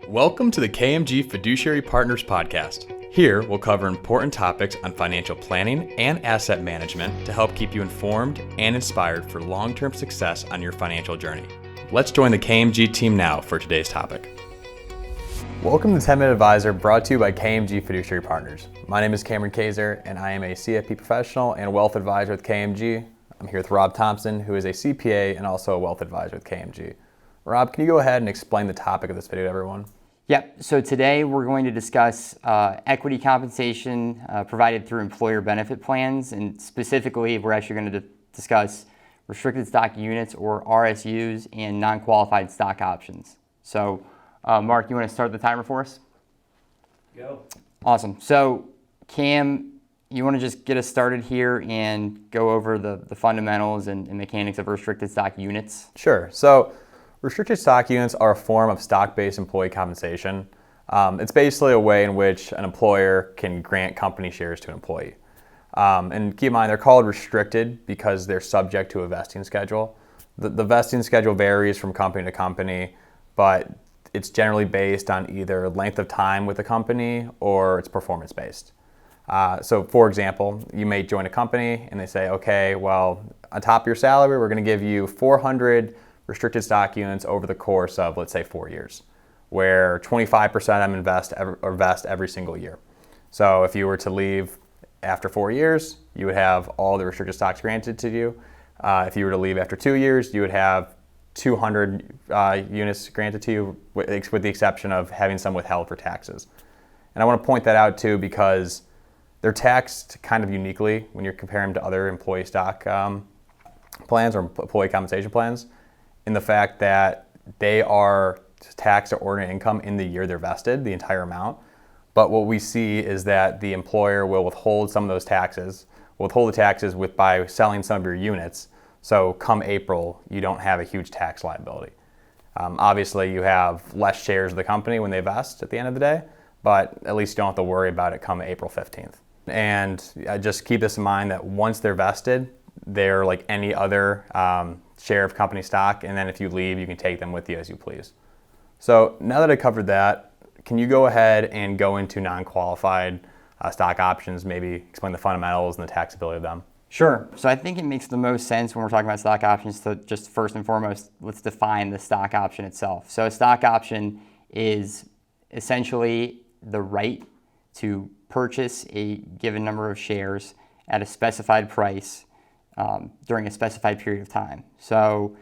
Welcome to the KMG Fiduciary Partners Podcast. Here, we'll cover important topics on financial planning and asset management to help keep you informed and inspired for long-term success on your financial journey. Let's join the KMG team now for today's topic. Welcome to 10-Minute Advisor, brought to you by KMG Fiduciary Partners. My name is Cameron Kaiser, and I am a CFP professional and wealth advisor with KMG. I'm here with Rob Thompson, who is a CPA and also a wealth advisor with KMG. Rob, can you go ahead and explain the topic of this video to everyone? Yep, so today we're going to discuss equity compensation provided through employer benefit plans, and specifically we're actually going to discuss restricted stock units or RSUs and non-qualified stock options. So Mark, you want to start the timer for us? Go. Awesome. So Cam, you want to just get us started here and go over the fundamentals and mechanics of restricted stock units? Sure. So restricted stock units are a form of stock-based employee compensation. It's basically a way in which an employer can grant company shares to an employee. And keep in mind, they're called restricted because they're subject to a vesting schedule. The vesting schedule varies from company to company, but it's generally based on either length of time with the company or it's performance-based. So for example, you may join a company and they say, okay, well, on top of your salary, we're going to give you 400 restricted stock units over the course of, let's say, 4 years, where 25% of them vest every single year. So if you were to leave after 4 years, you would have all the restricted stocks granted to you. If you were to leave after 2 years, you would have 200 units granted to you, with the exception of having some withheld for taxes. And I want to point that out too, because they're taxed kind of uniquely when you're comparing them to other employee stock plans or employee compensation plans, in the fact that they are taxed at ordinary income in the year they're vested, the entire amount. But what we see is that the employer will withhold some of those taxes, by selling some of your units. So come April, you don't have a huge tax liability. Obviously, you have less shares of the company when they vest at the end of the day, but at least you don't have to worry about it come April 15th. And just keep this in mind that once they're vested, they're like any other share of company stock, and then if you leave, you can take them with you as you please. So now that I covered that, can you go ahead and go into non-qualified stock options, maybe explain the fundamentals and the taxability of them? Sure. So I think it makes the most sense when we're talking about stock options to just first and foremost, let's define the stock option itself. So a stock option is essentially the right to purchase a given number of shares at a specified price during a specified period of time. So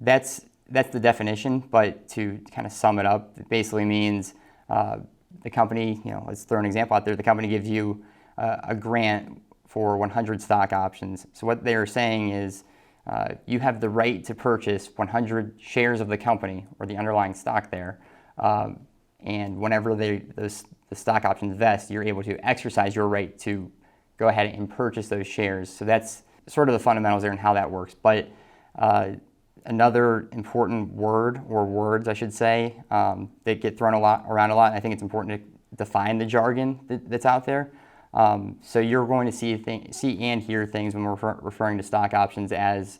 that's the definition, but to kind of sum it up, it basically means the company, let's throw an example out there, the company gives you a grant for 100 stock options. So what they're saying is you have the right to purchase 100 shares of the company or the underlying stock there, and whenever the stock options vest, you're able to exercise your right to go ahead and purchase those shares. So that's sort of the fundamentals there and how that works. But another important word, or words I should say, that get thrown around a lot, and I think it's important to define the jargon that's out there. So you're going to see and hear things when we're referring to stock options as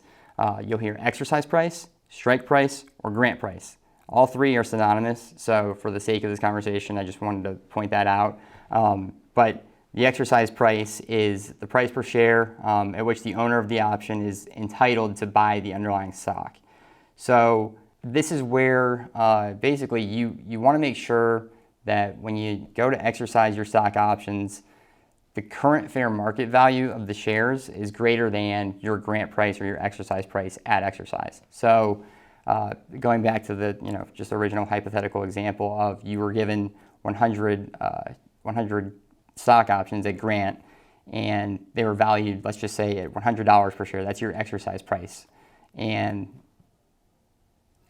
you'll hear exercise price, strike price, or grant price. All three are synonymous, so for the sake of this conversation, I just wanted to point that out. But the exercise price is the price per share at which the owner of the option is entitled to buy the underlying stock. So this is where basically you want to make sure that when you go to exercise your stock options, the current fair market value of the shares is greater than your grant price or your exercise price at exercise. So going back to the just original hypothetical example of you were given 100 stock options at grant, and they were valued, let's just say, at $100 per share. That's your exercise price. And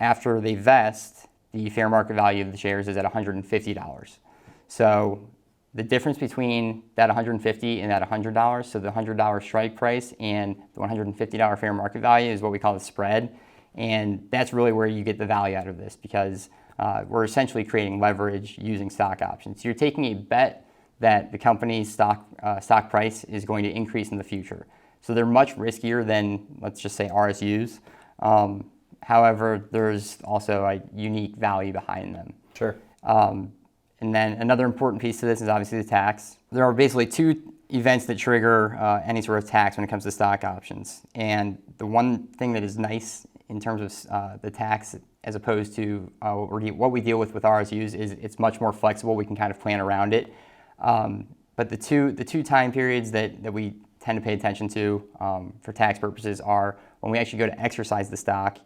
after they vest, the fair market value of the shares is at $150. So the difference between that $150 and that $100, so the $100 strike price and the $150 fair market value, is what we call the spread. And that's really where you get the value out of this, because we're essentially creating leverage using stock options. So you're taking a bet that the company's stock price is going to increase in the future. So they're much riskier than, let's just say, RSUs. However, there's also a unique value behind them. Sure. And then another important piece to this is obviously the tax. There are basically two events that trigger any sort of tax when it comes to stock options. And the one thing that is nice in terms of the tax as opposed to what we deal with RSUs is it's much more flexible. We can kind of plan around it. But the two time periods that we tend to pay attention to for tax purposes are when we actually go to exercise the stock,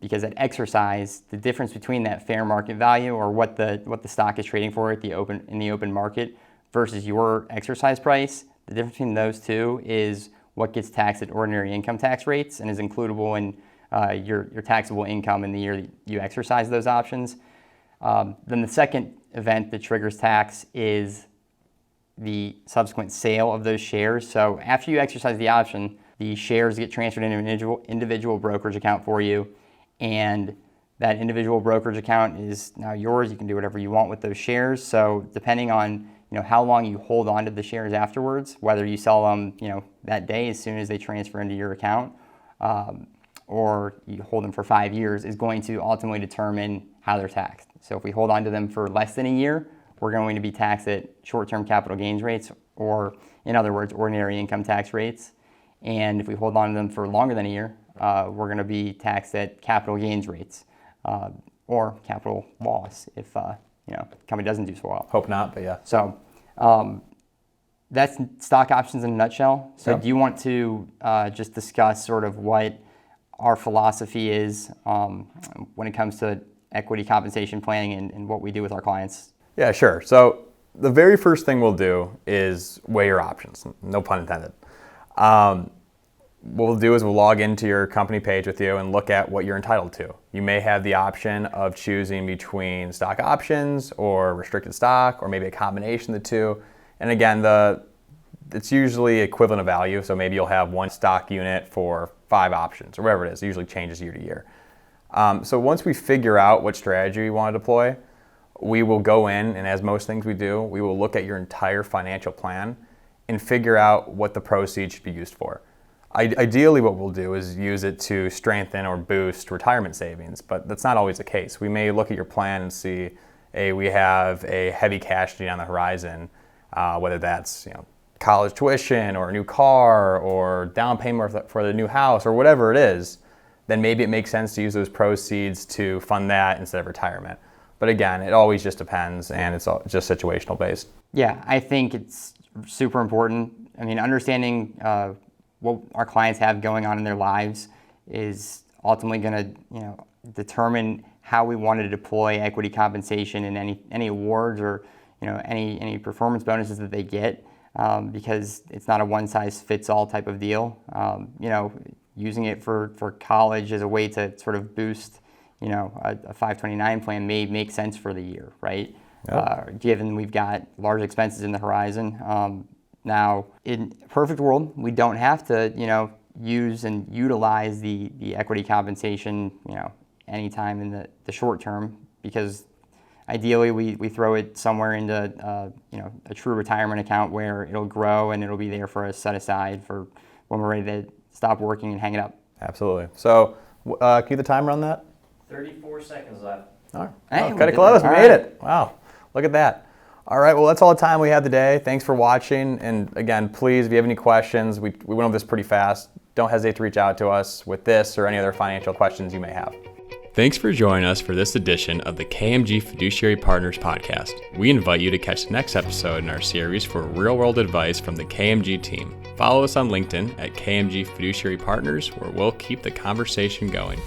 because at exercise, the difference between that fair market value or what the stock is trading for in the open market versus your exercise price, the difference between those two is what gets taxed at ordinary income tax rates and is includable in your taxable income in the year that you exercise those options. Then the second event that triggers tax is the subsequent sale of those shares. So after you exercise the option, the shares get transferred into an individual brokerage account for you, and that individual brokerage account is now yours. You can do whatever you want with those shares. So depending on how long you hold on to the shares afterwards, whether you sell them that day as soon as they transfer into your account, or you hold them for 5 years, is going to ultimately determine how they're taxed. So if we hold on to them for less than a year, we're going to be taxed at short-term capital gains rates, or in other words, ordinary income tax rates. And if we hold on to them for longer than a year, we're going to be taxed at capital gains rates, or capital loss if the company doesn't do so well. Hope not, but yeah. So that's stock options in a nutshell. So Yep. do you want to just discuss sort of what our philosophy is when it comes to equity compensation planning and what we do with our clients? Yeah, sure. So the very first thing we'll do is weigh your options. No pun intended. What we'll do is we'll log into your company page with you and look at what you're entitled to. You may have the option of choosing between stock options or restricted stock, or maybe a combination of the two. And again, it's usually equivalent of value. So maybe you'll have one stock unit for 5 options or whatever it is. It usually changes year to year. So once we figure out what strategy we want to deploy, we will go in, and as most things we do, we will look at your entire financial plan and figure out what the proceeds should be used for. Ideally, what we'll do is use it to strengthen or boost retirement savings, but that's not always the case. We may look at your plan and see, hey, we have a heavy cash need on the horizon, whether that's college tuition or a new car or down payment for the new house or whatever it is. Then maybe it makes sense to use those proceeds to fund that instead of retirement. But again, it always just depends, and it's just situational based. Yeah, I think it's super important. I mean, understanding what our clients have going on in their lives is ultimately going to, determine how we want to deploy equity compensation in any awards or, any performance bonuses that they get, because it's not a one-size-fits-all type of deal. Using it for college as a way to sort of boost a 529 plan may make sense for the year, right? Yep. Given we've got large expenses in the horizon. Now, in a perfect world, we don't have to, use and utilize the equity compensation, anytime in the short term, because ideally we throw it somewhere into, a true retirement account where it'll grow and it'll be there for us set aside for when we're ready to stop working and hang it up. Absolutely. So, can you the timer on that? 34 seconds left. All right. Hey, Cut it close. We made it. Wow. Look at that. All right. Well, that's all the time we have today. Thanks for watching. And again, please, if you have any questions, we went over this pretty fast. Don't hesitate to reach out to us with this or any other financial questions you may have. Thanks for joining us for this edition of the KMG Fiduciary Partners podcast. We invite you to catch the next episode in our series for real-world advice from the KMG team. Follow us on LinkedIn at KMG Fiduciary Partners, where we'll keep the conversation going.